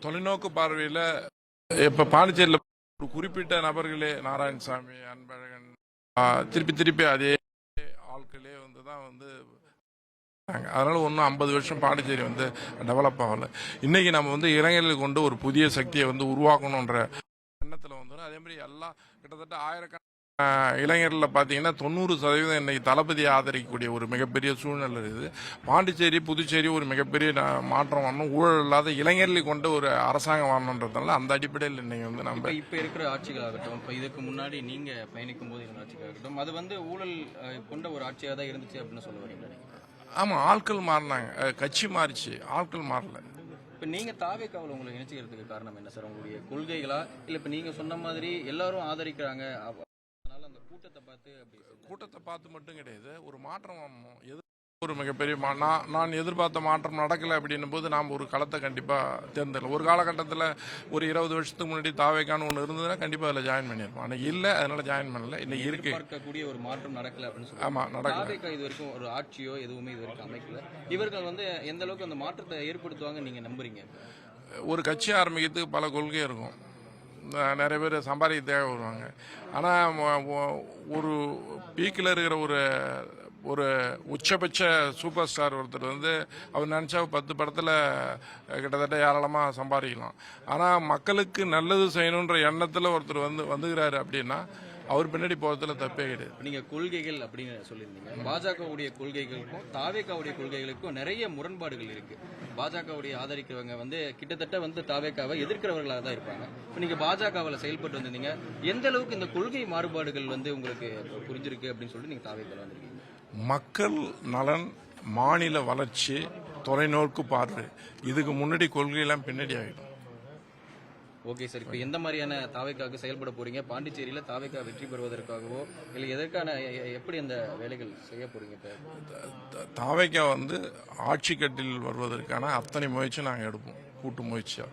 தொலைநோக்கு பார்வையில் இப்போ பாண்டிச்சேரியில் ஒரு குறிப்பிட்ட நபர்களே நாராயணசாமி, அன்பழகன், திருப்பி திருப்பி அதே ஆட்களே தான் அதனால ஒன்றும் 50 வருஷம் பாண்டிச்சேரி டெவலப் ஆகலை. இன்னைக்கு நம்ம இளைஞர்கள் கொண்டு ஒரு புதிய சக்தியை உருவாக்கணுன்ற எண்ணத்தில் வந்துடும். அதே மாதிரி எல்லாம் கிட்டத்தட்ட ஆயிரக்கணக்கான இளைஞர்களில் பார்த்தீங்கன்னா 90% இன்னைக்கு தளபதியை ஆதரிக்கக்கூடிய ஒரு மிகப்பெரிய சூழ்நிலை இருக்குது. பாண்டிச்சேரி, புதுச்சேரி ஒரு மிகப்பெரிய மாற்றம் வரணும், ஊழல் இல்லாத இளைஞர்களை கொண்ட ஒரு அரசாங்கம் வரணுன்றதுனால அந்த அடிப்படையில் இன்னைக்கு நம்ம இப்போ இருக்கிற ஆட்சிகளாகட்டும், இப்போ இதுக்கு முன்னாடி நீங்க பயணிக்கும் போது இருந்த ஆட்சிகளாகட்டும், அது ஊழல் கொண்ட ஒரு ஆட்சியாக தான் இருந்துச்சு அப்படின்னு சொல்ல வரீங்களா? ஆமாம், ஆட்கள் மாறினாங்க, கட்சி மாறிச்சு, ஆட்கள் மாறல. இப்போ நீங்கள் தாவேக்காவில் உங்களை இணைச்சிக்கிறதுக்கு காரணம் என்ன சார்? உங்களுடைய கொள்கைகளா, இல்லை இப்போ நீங்கள் சொன்ன மாதிரி எல்லாரும் ஆதரிக்கிறாங்க அதனால அந்த கூட்டத்தை பார்த்து மட்டும் கிடையாது, ஒரு மாற்றம் வரணும். ஒரு மிகப்பெரிய நான் எதிர்பார்த்த மாற்றம் நடக்கலை அப்படின்னும் போது நாம் ஒரு களத்தை கண்டிப்பாக தேர்ந்தெடுக்கலாம். ஒரு காலகட்டத்தில் ஒரு 20 வருஷத்துக்கு முன்னாடி தாவேக்கான்னு ஒன்று இருந்ததுன்னா கண்டிப்பாக அதில் ஜாயின் பண்ணியிருப்போம். ஆனால் இல்லை, அதனால ஜாயின் பண்ணல. இன்னைக்கு இருக்கு பார்க்கக்கூடிய ஒரு மாற்றம் நடக்கல அப்படின்னு சொல்லி. ஆமாம், நடக்கல. தாவேக்கா இது வரைக்கும் ஒரு ஆட்சியோ எதுவுமே இது வரைக்கும் அமைக்கல. இவர்கள் எந்த அளவுக்கு அந்த மாற்றத்தை ஏற்படுத்துவாங்க நீங்க நம்புறீங்க? ஒரு கட்சி ஆரம்பிக்கிறதுக்கு பல கொள்கை இருக்கும். நிறைய பேர் சம்பாதிக்க தேவை வருவாங்க. ஆனால் ஒரு பீக்கில் இருக்கிற ஒரு உச்சபட்ச சூப்பர் ஸ்டார் ஒருத்தர் அவர் நினச்சா 10 படத்தில் கிட்டத்தட்ட ஏராளமாக சம்பாதிக்கலாம். ஆனால் மக்களுக்கு நல்லது செய்யணுன்ற எண்ணத்தில் ஒருத்தர் வந்துக்கிறாரு அப்படின்னா அவர் பின்னாடி போகிறதுல தப்பே கிடையாது. நீங்கள் கொள்கைகள் அப்படின்னு சொல்லியிருந்தீங்க. பாஜகவுடைய கொள்கைகளுக்கும் தாவேக்காவுடைய கொள்கைகளுக்கும் நிறைய முரண்பாடுகள் இருக்கு. பாஜகவுடைய ஆதரிக்கிறவங்க கிட்டத்தட்ட தாவேக்காவை எதிர்க்கிறவர்களாக தான் இருப்பாங்க. இப்போ நீங்கள் பாஜகவில் செயல்பட்டு வந்திருந்தீங்க, எந்த அளவுக்கு இந்த கொள்கை மாறுபாடுகள் உங்களுக்கு புரிஞ்சிருக்கு அப்படின்னு சொல்லிட்டு நீங்கள் தாவேக்காவில் வந்திருக்கீங்க? மக்கள் நலன், மாநில வளர்ச்சி, தொலைநோக்கு பார்வை, இதுக்கு முன்னாடி கொள்கையெல்லாம் பின்னாடி ஆகிடும். ஓகே சார், இப்போ எந்த மாதிரியான தாவேக்காவுக்கு செயல்பட போறீங்க? பாண்டிச்சேரியில் தாவேக்கா வெற்றி பெறுவதற்காகவோ இல்லை எதற்கான எப்படி அந்த வேலைகள் செய்ய போறீங்க? தாவேக்கா ஆட்சி கட்டில் வருவதற்கான அத்தனை முயற்சி நாங்கள் எடுப்போம், கூட்டு முயற்சியாக.